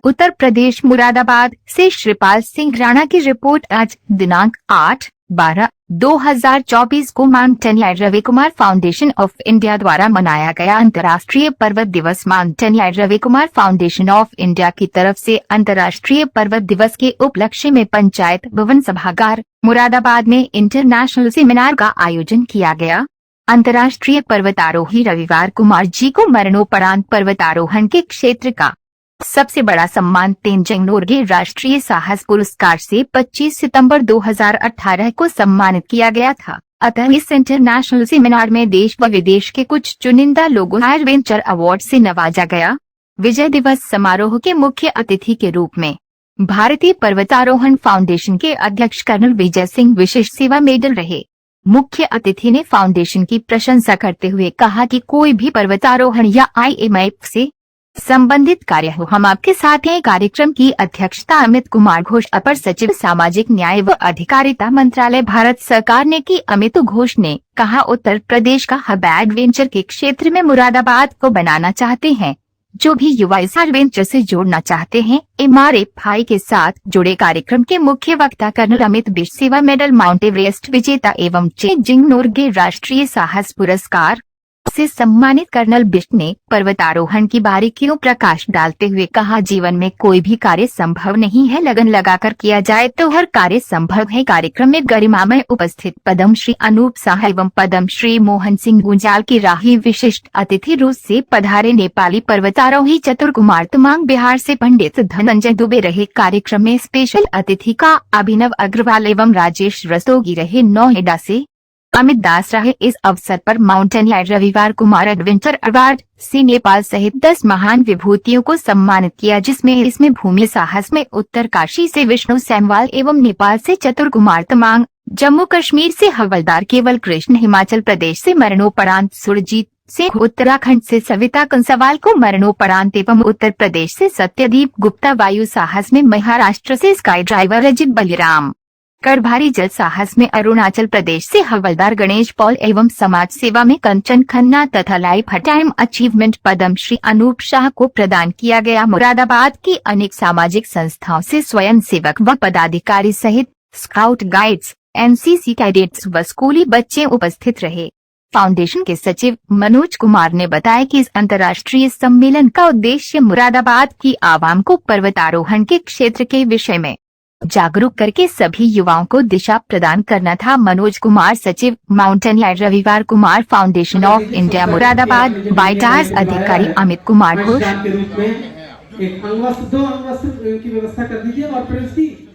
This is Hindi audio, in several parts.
उत्तर प्रदेश मुरादाबाद से श्रीपाल सिंह राणा की रिपोर्ट। आज दिनांक 8/12/2024 को mountaineer Ravi Kumar foundation of India द्वारा मनाया गया अंतर्राष्ट्रीय पर्वत दिवस। Mountaineer Ravi Kumar foundation of India की तरफ से अंतर्राष्ट्रीय पर्वत दिवस के उपलक्ष्य में पंचायत भवन सभागार मुरादाबाद में इंटरनेशनल सेमिनार का आयोजन किया गया। अंतर्राष्ट्रीय पर्वतारोही रविवार कुमार जी को मरणोपरांत पर्वतारोहण के क्षेत्र का सबसे बड़ा सम्मान तेंजिंग नोर्गे राष्ट्रीय साहस पुरस्कार से 25 सितंबर 2018 को सम्मानित किया गया था। अतः इस इंटरनेशनल सेमिनार में देश व विदेश के कुछ चुनिंदा लोगों को एडवेंचर अवार्ड से नवाजा गया। विजय दिवस समारोह के मुख्य अतिथि के रूप में भारतीय पर्वतारोहण फाउंडेशन के अध्यक्ष कर्नल विजय सिंह विशिष्ट सेवा मेडल रहे। मुख्य अतिथि ने फाउंडेशन की प्रशंसा करते हुए कहा कि कोई भी पर्वतारोहण या IMF से संबंधित कार्य हो, हम आपके साथ हैं। कार्यक्रम की अध्यक्षता अमित कुमार घोष, अपर सचिव सामाजिक न्याय व अधिकारिता मंत्रालय, भारत सरकार ने की। अमित घोष ने कहा, उत्तर प्रदेश का हब एडवेंचर के क्षेत्र में मुरादाबाद को बनाना चाहते हैं। जो भी युवा इस एडवेंचर से जोड़ना चाहते हैं, MRFI के साथ जुड़े। कार्यक्रम के मुख्य वक्ता कर्नल अमित बिष्ट, सेवा मेडल, माउंट एवरेस्ट विजेता एवं तेंजिंग नोर्गे राष्ट्रीय साहस पुरस्कार से सम्मानित कर्नल बिष्ट ने पर्वतारोहण की बारीकियों प्रकाश डालते हुए कहा, जीवन में कोई भी कार्य संभव नहीं है, लगन लगाकर किया जाए तो हर कार्य संभव है। कार्यक्रम में गरिमामय उपस्थित पद्मश्री अनूप साह एवं पद्मश्री मोहन सिंह गुंजाल की राही विशिष्ट अतिथि। रूस से पधारे नेपाली पर्वतारोही चतुर कुमार तमांग, बिहार से पंडित धनंजय दुबे रहे। कार्यक्रम में स्पेशल अतिथि का अभिनव अग्रवाल एवं राजेश रस्तोगी रहे। नोएडा से अमित दास रहे। इस अवसर पर माउंटेनियर रविवार कुमार एडवेंचर अवार्ड से नेपाल सहित 10 महान विभूतियों को सम्मानित किया, जिसमें भूमि साहस में उत्तरकाशी से विष्णु सैमवाल एवं नेपाल से चतुर कुमार तमांग, जम्मू कश्मीर से हवलदार केवल कृष्ण, हिमाचल प्रदेश से मरणोपरांत सुरजीत सिंह, उत्तराखंड से सविता कंसवाल को मरणोपरांत एवं उत्तर प्रदेश से सत्यदीप गुप्ता, वायु साहस में महाराष्ट्र से स्काई ड्राइवर अजित बलिराम, कर भारी जल साहस में अरुणाचल प्रदेश से हवलदार गणेश पॉल एवं समाज सेवा में कंचन खन्ना तथा lifetime achievement Padma Shri Anoop Shah को प्रदान किया गया। मुरादाबाद की अनेक सामाजिक संस्थाओं से स्वयं सेवक व पदाधिकारी सहित स्काउट गाइड्स, NCC कैडेट्स व स्कूली बच्चे उपस्थित रहे। फाउंडेशन के सचिव मनोज कुमार ने बताया कि इस अंतर्राष्ट्रीय सम्मेलन का उद्देश्य मुरादाबाद की आवाम को पर्वतारोहण के क्षेत्र के विषय में जागरूक करके सभी युवाओं को दिशा प्रदान करना था। मनोज कुमार, सचिव, माउंटेनियर रविवार Kumar foundation of India Moradabad. बाईटास अधिकारी अमित कुमार घोष। के रूप में एक दो अंगवस्त्र की व्यवस्था कर दीजिए। और प्रिंसी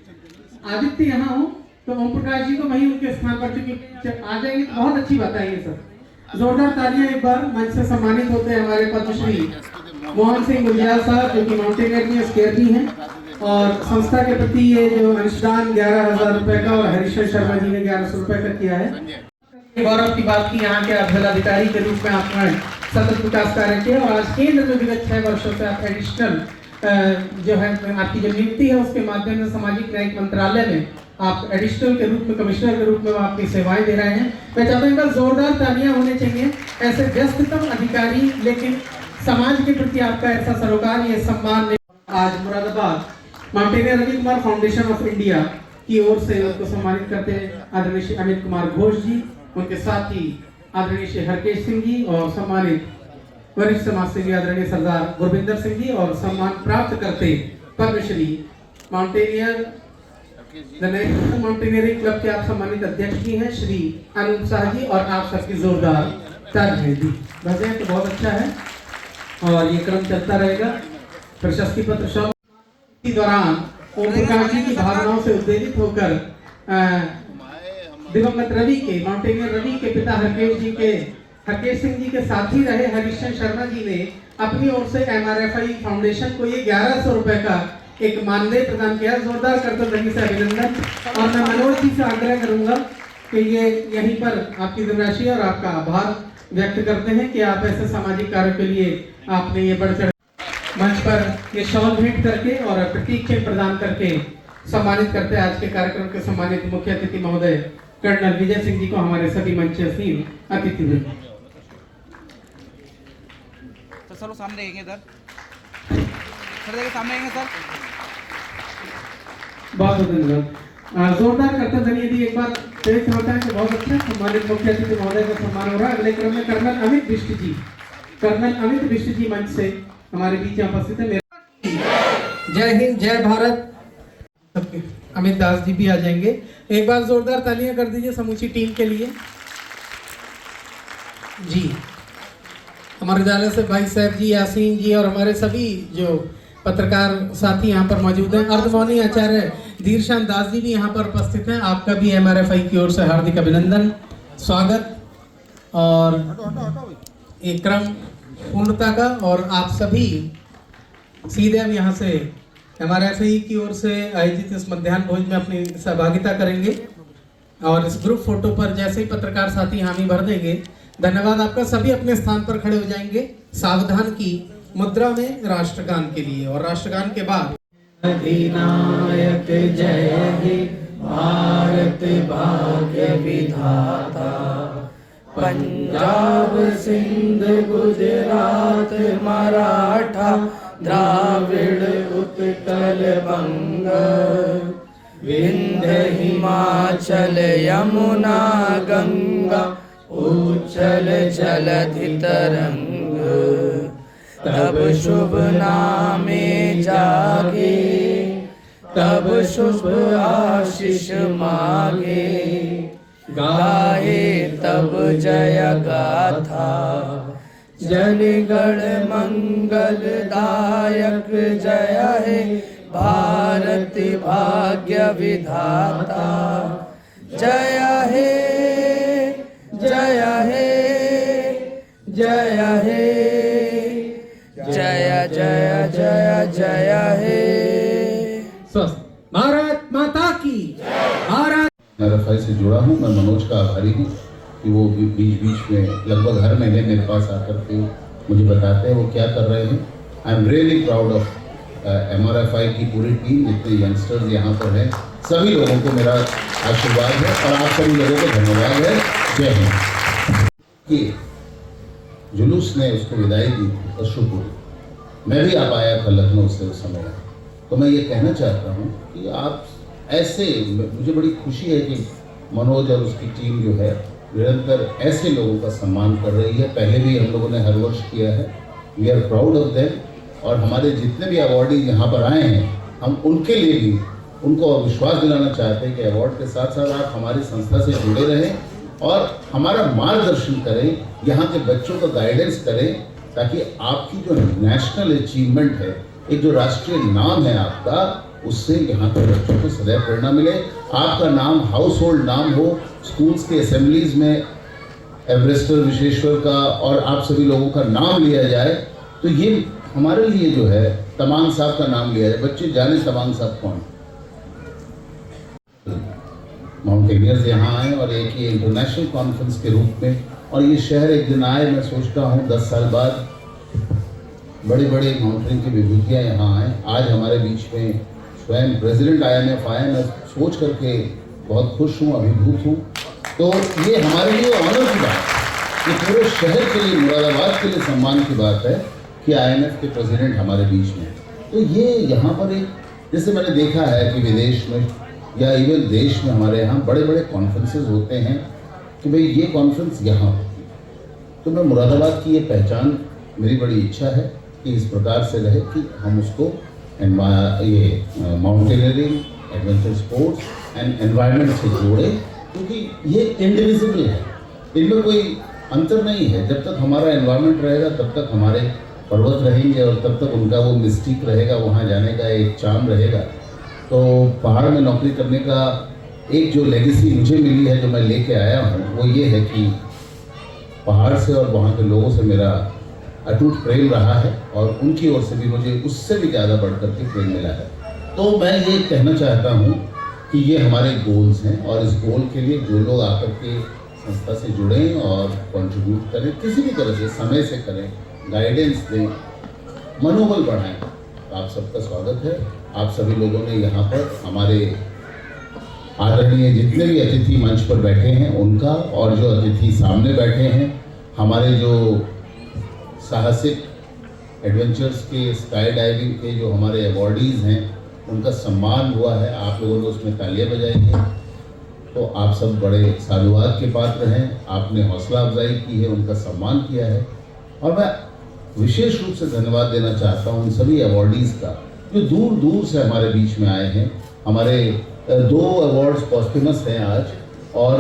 आदित्य यहाँ हो तो ओम प्रकाश जी को वहीं उनके स्थान पर आ जाएंगे तो बहुत अच्छी बात है। ये सब जोरदार तालियां एक बार मंच से सम्मानित होते हैं हमारे पद्मश्री मोहन सिंह गुंजाल साहब, जो कि माउंटेनियर में स्केयर हैं और संस्था के प्रति ये जो अनुदान 11,000 रुपए का और हरीश्वर शर्मा जी ने 1100 रुपए का किया है। गौरव की बात की, यहाँ के जिलाधिकारी के रूप में आपने सतत विकास कार्य किए और आज केंद्र में विगत 6 वर्षों से आप एडिशनल जो है आपकी जो नियुक्ति है उसके माध्यम से सामाजिक न्याय मंत्रालय में आप एडिशनल के रूप में, कमिश्नर के रूप में आपकी सेवाएं दे रहे हैं। मैं चाहता हूँ जोरदार तालियां होने चाहिए। ऐसे व्यस्ततम अधिकारी लेकिन समाज के प्रति आपका ऐसा सरोकार, ये सम्मान आज Moradabad mountaineer Ravi Kumar foundation of India की ओर से उनको सम्मानित करते हैं आदरणीय श्री अमित कुमार घोष जी, उनके साथ ही आदरणीय श्री हरकेश सिंह जी और सम्मानित वरिष्ठ समाज सेवी आदरणीय सरदार गुरविंदर सिंह जी और सम्मान प्राप्त करते पद्मश्री माउंटेनियर माउंटेनियरिंग क्लब के आप सम्मानित अध्यक्ष भी हैं श्री अनूप शाह जी, और आप सबकी जोरदार तालियां दी। वैसे तो बहुत अच्छा है और ये क्रम चलता रहेगा। प्रशस्ति पत्र के दौरान ओम प्रकाश जी की भावनाओं से उत्तेजित होकर दिवंगत रवि के, माउंटेनियर रवि के पिता हरकेश सिंह जी के साथी रहे हरीश्वर शर्मा जी ने अपनी ओर से MRFI फाउंडेशन को ये 1100 रुपए का एक मानदेय प्रदान किया। जोरदार करतब से अभिनंदन। और मैं मनोज जी से आग्रह करूंगा कि ये यहीं पर आपकी धनराशि और आपका आभार व्यक्त करते हैं कि आप ऐसे सामाजिक कार्यों के लिए आपने ये बढ़ चढ़ मंच पर ये शॉल भेंट करके और प्रतीक चिन्ह प्रदान करके सम्मानित करते हैं। आज के कार्यक्रम के सम्मानित मुख्य अतिथि महोदय कर्नल विजय सिंह जी को हमारे सभी मंच अतिथि हुए। तो चलो सामने इधर सर देखिए सामने आएंगे सर। बहुत बहुत धन्यवाद। जोरदार करता धनी यदि एक बार तेज से होता है तो बहुत अच्छा। सम्मानित मुख्य अतिथि महोदय का सम्मान हो रहा है। अगले क्रम में कर्नल अमित बिष्ट जी, कर्नल अमित बिष्ट जी मंच से हमारे बीच में उपस्थित है। जय हिंद, जय भारत। अमित दास जी भी आ जाएंगे। एक बार जोरदार तालियां कर दीजिए समूची टीम के लिए जी। हमारे विद्यालय से भाई साहब जी, यासीन जी और हमारे सभी जो पत्रकार साथी यहाँ पर मौजूद हैं। अर्धमौनी आचार्य धीरशान दास जी भी यहाँ पर उपस्थित हैं। आपका भी MRFI की ओर से हार्दिक अभिनंदन, स्वागत और एक क्रम पूर्णता का। और आप सभी सीधे हम यहाँ से MRFI की ओर से आयोजित इस मध्याह्न भोज में अपनी सहभागिता करेंगे और इस ग्रुप फोटो पर जैसे ही पत्रकार साथी हामी भर देंगे। धन्यवाद आपका। सभी अपने स्थान पर खड़े हो जाएंगे सावधान की मुद्रा में राष्ट्रगान के लिए। और राष्ट्रगान के बाद अधिनायक जय हे भारत भाग्य विधाता, पंजाब सिंध गुजरात मराठा द्राविड़ उत्कल बंग, विंध्य हिमाचल यमुना गंगा उच्चल जलधि तरंग, तब शुभ नामे जागे, तब शुभ आशीष मागे, गाए तब जय गाथा, जनगण मंगलदायक जय हे भारत भाग्य विधाता, जय हे जय हे जय हे जय जय जय जय हे। स्वस्थ भारत माता की भारत। MRFI से जुड़ा हूँ। मैं मनोज का आभारी हूँ कि वो बीच बीच में लगभग हर महीने मेरे पास आकर के मुझे बताते हैं वो क्या कर रहे हैं। I am really proud of MRFI की पूरी टीम, जितने यंगस्टर्स यहाँ पर हैं, सभी लोगों को मेरा आशीर्वाद है और आप सभी लोगों को धन्यवाद है। जय हिंद। कि जुलूस ने उसको विदाई दी थी अशुभपुर, मैं भी आप आया था लखनऊ से उस समय। तो मैं ये कहना चाहता हूँ कि आप ऐसे, मुझे बड़ी खुशी है कि मनोज और उसकी टीम जो है निरंतर ऐसे लोगों का सम्मान कर रही है। पहले भी हम लोगों ने हर वर्ष किया है। We are proud of them. और हमारे जितने भी अवार्डीज यहाँ पर आए हैं, हम उनके लिए भी उनको विश्वास दिलाना चाहते हैं कि अवार्ड के साथ साथ आप हमारी संस्था से जुड़े रहें और हमारा मार्गदर्शन करें, यहाँ के बच्चों का गाइडेंस करें, ताकि आपकी जो नेशनल अचीवमेंट है, एक जो राष्ट्रीय नाम है आपका, उससे यहाँ के बच्चों को सदैव प्रेरणा मिले। आपका नाम हाउस होल्ड नाम हो, स्कूल्स के असेंबलीज में एवरेस्टर विश्वेश्वर का और आप सभी लोगों का नाम लिया जाए। तो ये हमारे लिए जो है तमांग साहब का नाम लिया जाए, बच्चे जाने तमांग साहब कौन। माउंटेनियर्स यहाँ आए और एक ये इंटरनेशनल कॉन्फ्रेंस के रूप में, और ये शहर एक दिन आए, मैं सोचता हूँ 10 साल बाद बड़े बड़े माउंटेनिंग की विभूतियाँ यहाँ आए। आज हमारे बीच में स्वयं प्रेसिडेंट IMF आए, मैं सोच करके बहुत खुश हूँ, अभिभूत हूँ। तो ये हमारे लिए ऑनर की बात है, ये पूरे शहर के लिए, मुरादाबाद के लिए सम्मान की बात है कि IMF के प्रेसिडेंट हमारे बीच में। तो ये यहाँ पर एक, जैसे मैंने देखा है कि विदेश में या इवन देश में हमारे यहाँ बड़े बड़े कॉन्फ्रेंसेस होते हैं कि भाई ये कॉन्फ्रेंस यहाँ होती है। तो मैं मुरादाबाद की ये पहचान, मेरी बड़ी इच्छा है कि इस प्रकार से रहे कि हम उसको ये mountaineering, adventure sports and environment से जोड़े, क्योंकि ये इंडिविजिबल है, इनमें कोई अंतर नहीं है। जब तक हमारा एनवायरनमेंट रहेगा तब तक हमारे पर्वत रहेंगे और तब तक उनका वो मिस्टिक रहेगा, वहाँ जाने का एक चार्म रहेगा। तो पहाड़ में नौकरी करने का एक जो लेगेसी मुझे मिली है, जो मैं लेके आया हूँ, वो ये है कि पहाड़ से और वहाँ के लोगों से मेरा अटूट प्रेम रहा है और उनकी ओर से भी मुझे उससे भी ज़्यादा बढ़कर के प्रेम मिला है। तो मैं ये कहना चाहता हूँ कि ये हमारे गोल्स हैं और इस गोल के लिए जो लोग आकर के संस्था से जुड़ें और कंट्रीब्यूट करें, किसी भी तरह से समय से करें, गाइडेंस दें, मनोबल बढ़ाएं, तो आप सबका स्वागत है। आप सभी लोगों ने यहाँ पर हमारे आदरणीय जितने भी अतिथि मंच पर बैठे हैं उनका, और जो अतिथि सामने बैठे हैं, हमारे जो साहसिक एडवेंचर्स के, स्काई डाइविंग के जो हमारे अवॉर्डीज़ हैं उनका सम्मान हुआ है। आप लोगों ने उसमें तालियां बजाई हैं, तो आप सब बड़े साधुवाद के पात्र हैं। आपने हौसला अफजाई की है, उनका सम्मान किया है। और मैं विशेष रूप से धन्यवाद देना चाहता हूँ उन सभी अवॉर्डीज़ का जो दूर दूर से हमारे बीच में आए हैं। हमारे 2 अवार्ड्स पॉस्टमस हैं आज, और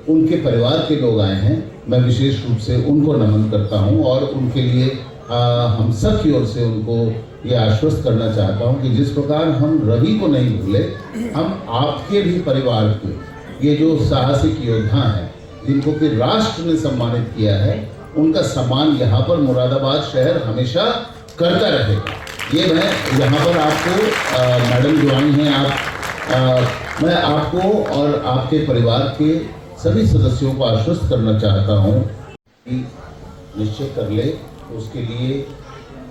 उनके परिवार के लोग आए हैं। मैं विशेष रूप से उनको नमन करता हूँ और उनके लिए हम सब की ओर से उनको ये आश्वस्त करना चाहता हूँ कि जिस प्रकार हम रवि को नहीं भूले, हम आपके भी परिवार के ये जो साहसिक योद्धा हैं जिनको कि राष्ट्र ने सम्मानित किया है, उनका सम्मान यहाँ पर मुरादाबाद शहर हमेशा करता रहेगा। ये मैं यहाँ पर आपको मैडम जो आई हैं, मैं आपको और आपके परिवार के सभी सदस्यों को आश्वस्त करना चाहता हूँ कि निश्चय कर ले। उसके लिए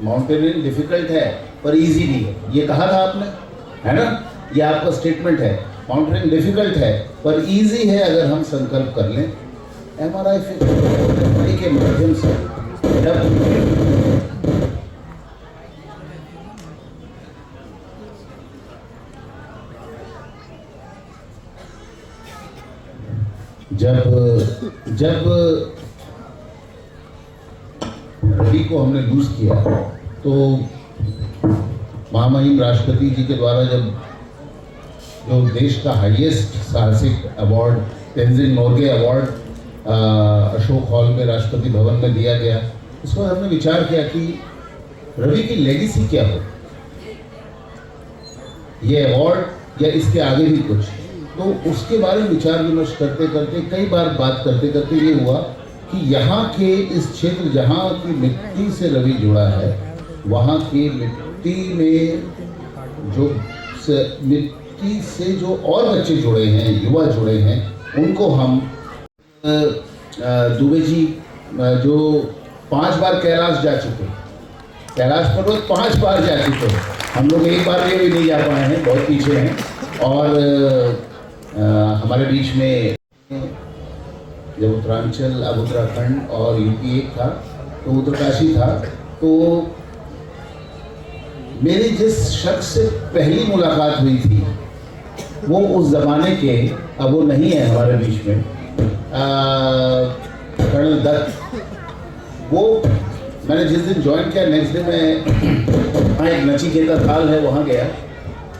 माउंटेनियरिंग डिफिकल्ट है पर इजी नहीं है, ये कहा था आपने, है ना? ये आपका स्टेटमेंट है। माउंटेनियरिंग डिफिकल्ट है पर इजी है अगर हम संकल्प कर लें। MRI के माध्यम से जब रवि को हमने लूज किया तो महामहिम राष्ट्रपति जी के द्वारा जब जो देश का हाईएस्ट साहसिक award Tenzing Norgay award Ashok hall में राष्ट्रपति भवन में दिया गया, इस पर हमने विचार किया कि रवि की लेगेसी क्या हो, ये अवार्ड या इसके आगे भी कुछ। तो उसके बारे में विचार विमर्श करते करते, कई बार बात करते करते ये हुआ कि यहाँ के इस क्षेत्र जहाँ की मिट्टी से रवि जुड़ा है, वहाँ की मिट्टी में मिट्टी से जो और बच्चे जुड़े हैं, युवा जुड़े हैं, उनको हम दुबे जी जो 5 बार कैलाश जा चुके, कैलाश पर्वत 5 बार जा चुके हैं, हम लोग एक बार भी नहीं जा पाए हैं, बहुत पीछे हैं। और हमारे बीच में जब उत्तरांचल, अब उत्तराखंड और यूपी एक था, तो उत्तरकाशी था, तो मेरी जिस शख्स से पहली मुलाकात हुई थी वो उस ज़माने के, अब वो नहीं है हमारे बीच में, कर्नल दत्त। वो मैंने जिस दिन ज्वाइन किया, नेक्स्ट डे मैं वहाँ एक नचिकेता थाल है, वहाँ गया,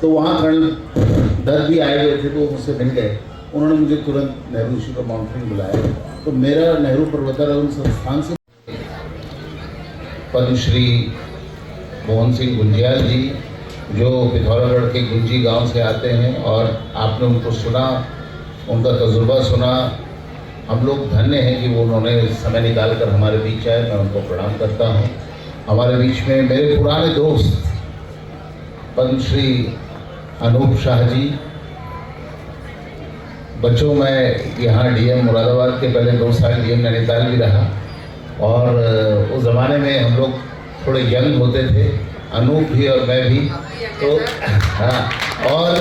तो वहाँ कर्नल दत्त भी आए हुए थे, तो मुझसे मिल गए। उन्होंने मुझे तुरंत नेहरू इंस्टीट्यूट ऑफ माउंटेनिंग बुलाया, तो मेरा नेहरू पर्वतारोहण संस्थान से पद्मश्री मोहन सिंह गुंजियाल जी, जो पिथौरागढ़ के गुंजी गांव से आते हैं, और आपने उनको सुना, उनका तजुर्बा सुना। हम लोग धन्य हैं कि वो उन्होंने समय निकाल कर हमारे बीच आए, मैं उनको प्रणाम करता हूँ। हमारे बीच में मेरे पुराने दोस्त पद्मश्री अनूप शाह जी, बच्चों मैं यहाँ डीएम मुरादाबाद के पहले 2 साल डीएम नैनीताल भी रहा, और उस ज़माने में हम लोग थोड़े यंग होते थे, अनूप भी और मैं भी, तो हाँ, और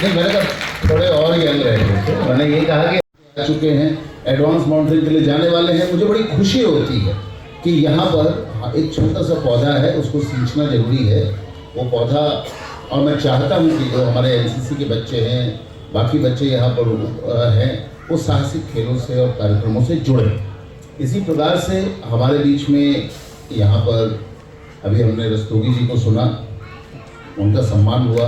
नहीं, मैंने कहा थोड़े और यंग रहे थे, मैंने ये कहा कि आ चुके हैं, एडवांस माउंटेनिंग के लिए जाने वाले हैं। मुझे बड़ी खुशी होती है कि यहाँ पर एक छोटा सा पौधा है, उसको सींचना जरूरी है, वो पौधा, और मैं चाहता हूँ कि जो हमारे एनसीसी के बच्चे हैं, बाकी बच्चे यहाँ पर हैं, वो साहसिक खेलों से और कार्यक्रमों से जुड़े। इसी प्रकार से हमारे बीच में यहाँ पर अभी हमने रस्तोगी जी को सुना, उनका सम्मान हुआ।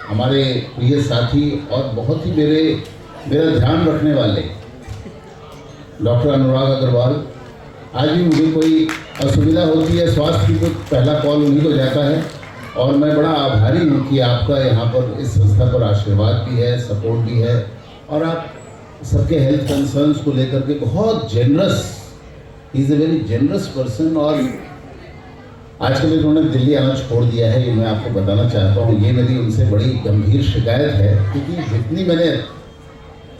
हमारे प्रिय साथी और बहुत ही मेरा ध्यान रखने वाले डॉक्टर अनुराग अग्रवाल, आज भी मुझे कोई असुविधा होती है स्वास्थ्य की तो पहला कॉल उन्हीं को जाता है, और मैं बड़ा आभारी हूँ कि आपका यहाँ पर इस संस्था पर आशीर्वाद भी है, सपोर्ट भी है, और आप सबके हेल्थ कंसर्न्स को लेकर के बहुत generous, he is a very generous person. और आजकल उन्होंने दिल्ली आना छोड़ दिया है, ये मैं आपको बताना चाहता हूँ। ये मेरी उनसे बड़ी गंभीर शिकायत है, क्योंकि जितनी मैंने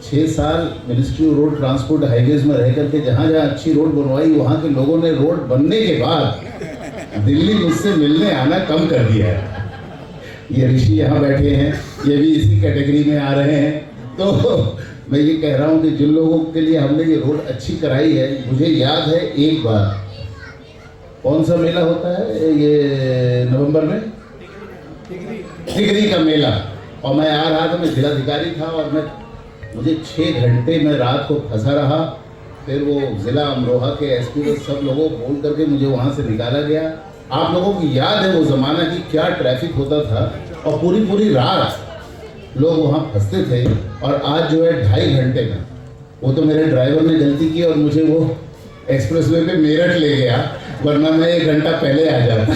6 साल ministry of road transport highways में रह करके जहाँ जहाँ अच्छी रोड बनवाई, वहाँ के लोगों ने रोड बनने के बाद दिल्ली मुझसे मिलने आना कम कर दिया है। ये ऋषि यहाँ बैठे हैं, ये भी इसी कैटेगरी में आ रहे हैं। तो मैं ये कह रहा हूँ कि जिन लोगों के लिए हमने ये रोड अच्छी कराई है, मुझे याद है एक बार कौन सा मेला होता है ये नवंबर में? टिकरी का मेला। और मैं आ रहा था, मैं जिलाधिकारी था और मुझे 6 घंटे में रात को फंसा रहा। फिर वो जिला अमरोहा के एसपी ने सब लोगों को बोल करके मुझे वहाँ से निकाला गया। आप लोगों को याद है वो ज़माना कि क्या ट्रैफिक होता था और पूरी रात लोग वहाँ फंसते थे। और आज जो है 2.5 घंटे में, वो तो मेरे ड्राइवर ने गलती की और मुझे वो एक्सप्रेसवे पे मेरठ ले गया, वरना मैं 1 घंटा पहले आ जाता।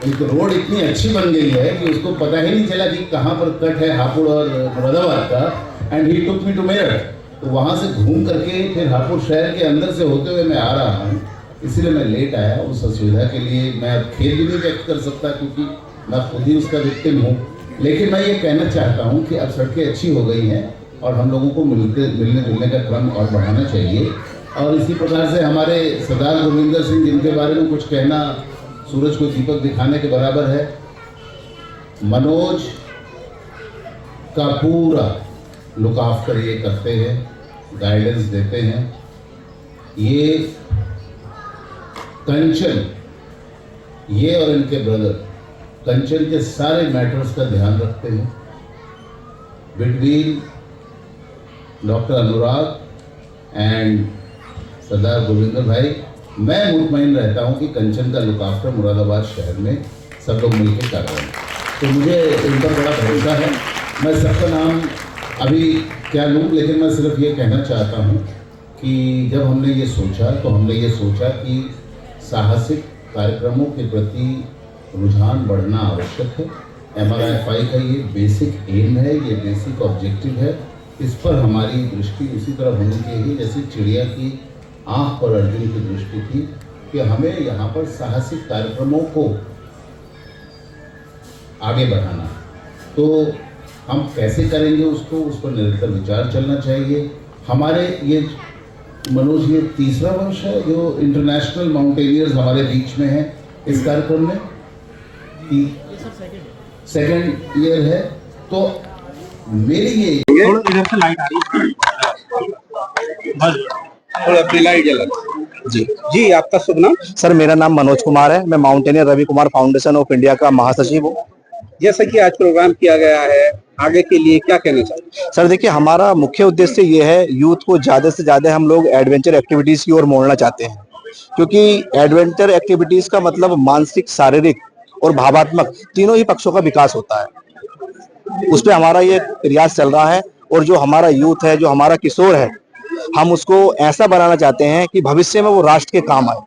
एक रोड इतनी अच्छी बन गई है कि उसको पता ही नहीं चला कि कहाँ पर कट है हापुड़ और मुरादाबाद का। And he took me to Meerut. तो वहाँ से घूम करके फिर हापुड़ शहर के अंदर से होते हुए मैं आ रहा हूँ, इसीलिए मैं लेट आया। उस असुविधा के लिए मैं अब खेद भी नहीं व्यक्त कर सकता क्योंकि मैं खुद ही उसका विक्टिम हूँ। लेकिन मैं ये कहना चाहता हूँ कि अब सड़कें अच्छी हो गई हैं और हम लोगों को मिलने जुलने का क्रम और बढ़ाना चाहिए। और इसी प्रकार से हमारे सरदार गुरविंदर सिंह, जिनके बारे में कुछ कहना सूरज को दीपक दिखाने के बराबर है, मनोज का पूरा लुक आफ्टर ये करते हैं, गाइडेंस देते हैं। ये कंचन, ये और इनके ब्रदर कंचन के सारे मैटर्स का ध्यान रखते हैं। बिटवीन डॉक्टर अनुराग एंड सरदार गुरविंदर भाई, मैं मुतमईन रहता हूं कि कंचन का लुक आफ्टर मुरादाबाद शहर में सब लोग मिलकर कर रहे हैं। तो मुझे इन पर बड़ा भरोसा है। मैं सबका नाम अभी क्या लूँ, लेकिन मैं सिर्फ ये कहना चाहता हूँ कि जब हमने ये सोचा तो हमने ये सोचा कि साहसिक कार्यक्रमों के प्रति रुझान बढ़ना आवश्यक है। MRFI का ये बेसिक एम है, ये बेसिक ऑब्जेक्टिव है। इस पर हमारी दृष्टि उसी तरह होनी चाहिए जैसे चिड़िया की आँख पर अर्जुन की दृष्टि थी कि हमें यहाँ पर साहसिक कार्यक्रमों को आगे बढ़ाना। तो हम कैसे करेंगे उसको, उस पर निरंतर विचार चलना चाहिए। हमारे ये मनोज, ये 3रा वर्ष है जो इंटरनेशनल माउंटेनियर्स हमारे बीच में है इस कार्यक्रम में, 2nd ईयर है। तो मेरी ये इधर से लाइट आ रही है, बस थोड़ा अपनी लाइट जला जी। जी, आपका शुभ नाम? सर, मेरा नाम मनोज कुमार है। मैं mountaineer Ravi Kumar foundation of India का महासचिव हूँ। जैसा कि आज प्रोग्राम किया गया है, आगे के लिए क्या कहना चाहिए? सर देखिए, हमारा मुख्य उद्देश्य ये है, यूथ को ज्यादा से ज्यादा हम लोग एडवेंचर एक्टिविटीज की ओर मोड़ना चाहते हैं। क्योंकि एडवेंचर एक्टिविटीज का मतलब मानसिक, शारीरिक और भावात्मक तीनों ही पक्षों का विकास होता है। उस पर हमारा ये प्रयास चल रहा है। और जो हमारा यूथ है, जो हमारा किशोर है, हम उसको ऐसा बनाना चाहते हैं कि भविष्य में वो राष्ट्र के काम आए।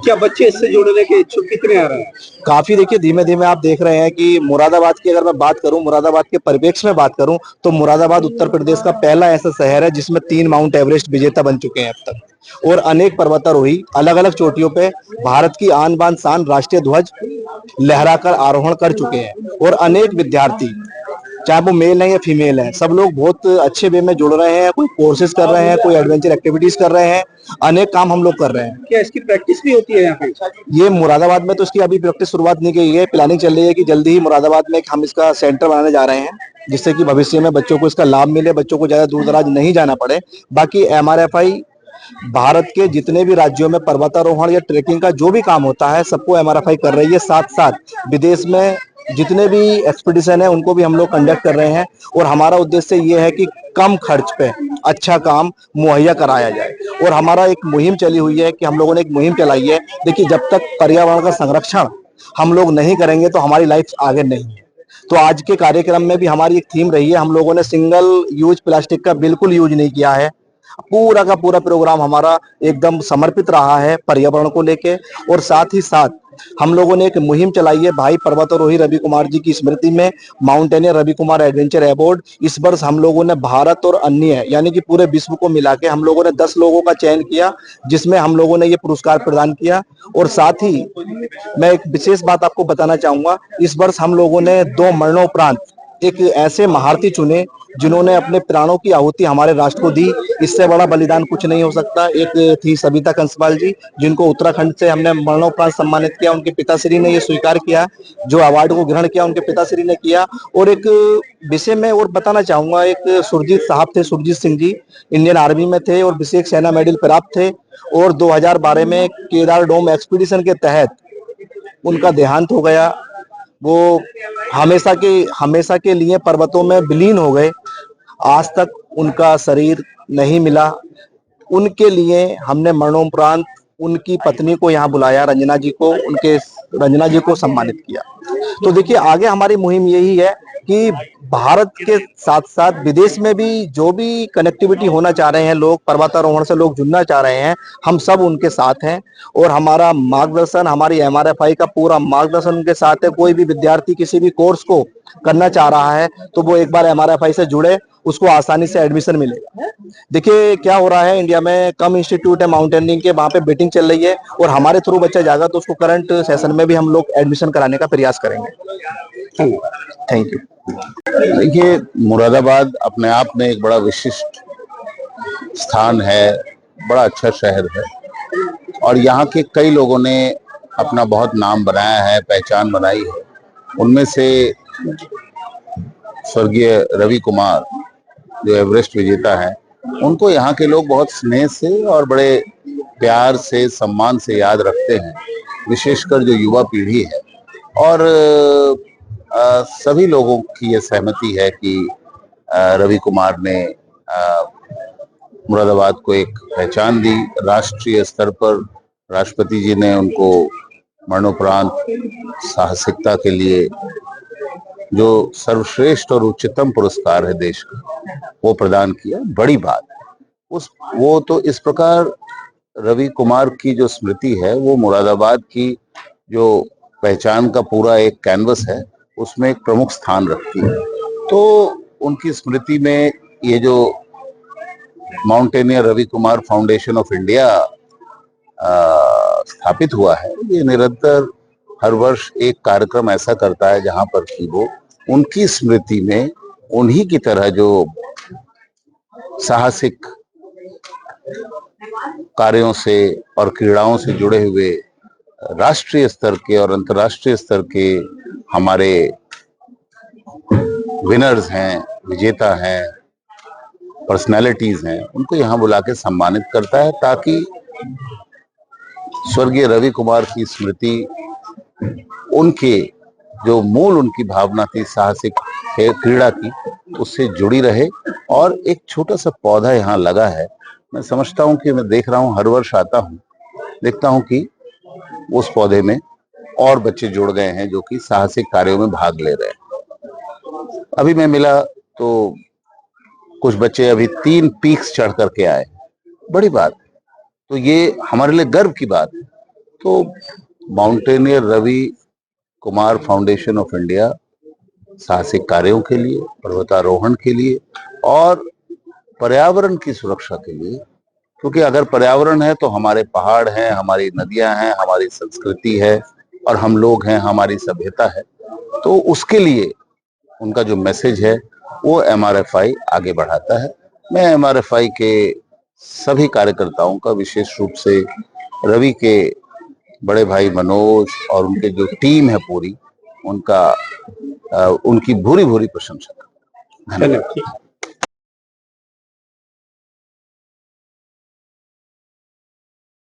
क्या बच्चे इससे जुड़ने के इच्छुक कितने आ रहे हैं? काफी, देखिए धीमे धीमे आप देख रहे हैं कि मुरादाबाद की अगर मैं बात करूं, मुरादाबाद के परिप्रेक्ष्य में बात करूं, तो मुरादाबाद उत्तर प्रदेश का पहला ऐसा शहर है जिसमें 3 माउंट एवरेस्ट विजेता बन चुके हैं अब तक। और अनेक पर्वतारोही अलग अलग चोटियों पे भारत की आन बान शान राष्ट्रीय ध्वज लहराकर आरोहण कर चुके हैं। और अनेक विद्यार्थी, चाहे वो मेल है या फीमेल है, सब लोग बहुत अच्छे वे में जुड़ रहे हैं। कोई कोर्सेज कर रहे हैं, कोई एडवेंचर एक्टिविटीज कर रहे हैं, अनेक काम हम लोग कर रहे हैं। क्या इसकी प्रैक्टिस भी होती है यहाँ पे? ये मुरादाबाद में तो इसकी अभी प्रैक्टिस शुरुआत नहीं की है। प्लानिंग चल रही है कि जल्दी ही मुरादाबाद में हम इसका सेंटर बनाने जा रहे हैं, जिससे कि भविष्य में बच्चों को इसका लाभ मिले, बच्चों को ज्यादा दूर दराज नहीं जाना पड़े। बाकी MRFI भारत के जितने भी राज्यों में पर्वतारोहण या ट्रेकिंग का जो भी काम होता है, सबको MRFI कर रही है। साथ साथ विदेश में जितने भी एक्सपीडिशन है उनको भी हम लोग कंडक्ट कर रहे हैं। और हमारा उद्देश्य ये है कि कम खर्च पे अच्छा काम मुहैया कराया जाए। और हमारा एक मुहिम चली हुई है कि हम लोगों ने एक मुहिम चलाई है। देखिए, जब तक पर्यावरण का संरक्षण हम लोग नहीं करेंगे तो हमारी लाइफ आगे नहीं है। तो आज के कार्यक्रम में भी हमारी एक थीम रही है, हम लोगों ने सिंगल यूज प्लास्टिक का बिल्कुल यूज नहीं किया है। पूरा का पूरा प्रोग्राम हमारा एकदम समर्पित रहा है पर्यावरण को लेके। और साथ ही साथ हम लोगों ने एक मुहिम चलाई है भाई पर्वतारोही रवि कुमार जी की स्मृति में, mountaineer Ravi Kumar adventure award. इस वर्ष हम लोगों ने भारत और अन्य यानी कि पूरे विश्व को मिला के हम लोगों ने 10 लोगों का चयन किया, जिसमें हम लोगों ने ये पुरस्कार प्रदान किया। और साथ ही मैं एक विशेष बात आपको बताना चाहूंगा, इस वर्ष हम लोगों ने 2 मरणोपरांत एक ऐसे महारथी चुने जिन्होंने अपने प्राणों की आहुति हमारे राष्ट्र को दी। इससे बड़ा बलिदान कुछ नहीं हो सकता। एक थी सविता कंसवाल जी, जिनको उत्तराखंड से हमने मरणोपरांत सम्मानित किया। उनके पिताश्री ने ये स्वीकार किया, जो अवार्ड को ग्रहण किया उनके पिताश्री ने किया। और एक विषय में और बताना चाहूंगा, एक सुरजीत साहब थे, सुरजीत सिंह जी, इंडियन आर्मी में थे और विशेष सेना मेडल प्राप्त थे। और 2012 में केदार डोम एक्सपीडिशन के तहत उनका देहांत हो गया। वो हमेशा के लिए पर्वतों में विलीन हो गए। आज तक उनका शरीर नहीं मिला। उनके लिए हमने मरणोपरांत उनकी पत्नी को यहाँ बुलाया, रंजना जी को सम्मानित किया। तो देखिए, आगे हमारी मुहिम यही है कि भारत के साथ साथ विदेश में भी जो भी कनेक्टिविटी होना चाह रहे हैं लोग, पर्वतारोहण से लोग जुड़ना चाह रहे हैं, हम सब उनके साथ हैं। और हमारा मार्गदर्शन, हमारी MRFI का पूरा मार्गदर्शन उनके साथ है। कोई भी विद्यार्थी किसी भी कोर्स को करना चाह रहा है तो वो एक बार MRFI से जुड़े, उसको आसानी से एडमिशन मिलेगा। देखिए क्या हो रहा है, इंडिया में कम इंस्टीट्यूट है माउंटेनियरिंग के, वहां पे बेटिंग चल रही है और हमारे थ्रू बच्चा जाएगा तो उसको करंट सेशन में भी हम लोग एडमिशन कराने का प्रयास करेंगे। Thank you. देखिए, मुरादाबाद अपने आप में एक बड़ा विशिष्ट स्थान है, बड़ा अच्छा शहर है और यहाँ के कई लोगों ने अपना बहुत नाम बनाया है, पहचान बनाई है। उनमें से स्वर्गीय रवि कुमार जो एवरेस्ट विजेता हैं, उनको यहाँ के लोग बहुत स्नेह से और बड़े प्यार से, सम्मान से याद रखते हैं, विशेषकर जो युवा पीढ़ी है। और सभी लोगों की ये सहमति है कि रवि कुमार ने मुरादाबाद को एक पहचान दी। राष्ट्रीय स्तर पर राष्ट्रपति जी ने उनको मरणोपरांत साहसिकता के लिए जो सर्वश्रेष्ठ और उच्चतम पुरस्कार है देश का, वो प्रदान किया। बड़ी बात वो तो इस प्रकार रवि कुमार की जो स्मृति है वो मुरादाबाद की जो पहचान का पूरा एक कैनवस है, उसमें एक प्रमुख स्थान रखती है। तो उनकी स्मृति में ये जो mountaineer Ravi Kumar foundation of India स्थापित हुआ है, ये निरंतर हर वर्ष एक कार्यक्रम ऐसा करता है जहां पर कि वो उनकी स्मृति में उन्हीं की तरह जो साहसिक कार्यों से और क्रीड़ाओं से जुड़े हुए राष्ट्रीय स्तर के और अंतर्राष्ट्रीय स्तर के हमारे विनर्स हैं, विजेता हैं, पर्सनालिटीज हैं, उनको यहाँ बुला के सम्मानित करता है ताकि स्वर्गीय रवि कुमार की स्मृति, उनके जो मूल उनकी भावना थी साहसिक क्रीड़ा की, उससे जुड़ी रहे। और एक छोटा सा पौधा यहाँ लगा है। मैं समझता हूँ कि मैं देख रहा हूँ, हर वर्ष आता हूँ, देखता हूँ कि उस पौधे में और बच्चे जुड़ गए हैं जो कि साहसिक कार्यों में भाग ले रहे हैं। अभी मैं मिला तो कुछ बच्चे अभी 3 पीक्स चढ़ करके आए, बड़ी बात। तो ये हमारे लिए गर्व की बात है। तो mountaineer Ravi Kumar foundation of India साहसिक कार्यों के लिए, पर्वतारोहण के लिए और पर्यावरण की सुरक्षा के लिए, क्योंकि अगर पर्यावरण है तो हमारे पहाड़ हैं, हमारी नदियां हैं, हमारी संस्कृति है और हम लोग हैं, हमारी सभ्यता है। तो उसके लिए उनका जो मैसेज है वो MRFI आगे बढ़ाता है। मैं MRFI के सभी कार्यकर्ताओं का, विशेष रूप से रवि के बड़े भाई मनोज और उनके जो टीम है पूरी, उनकी भूरी भूरी प्रशंसा करता हूं। धन्यवाद।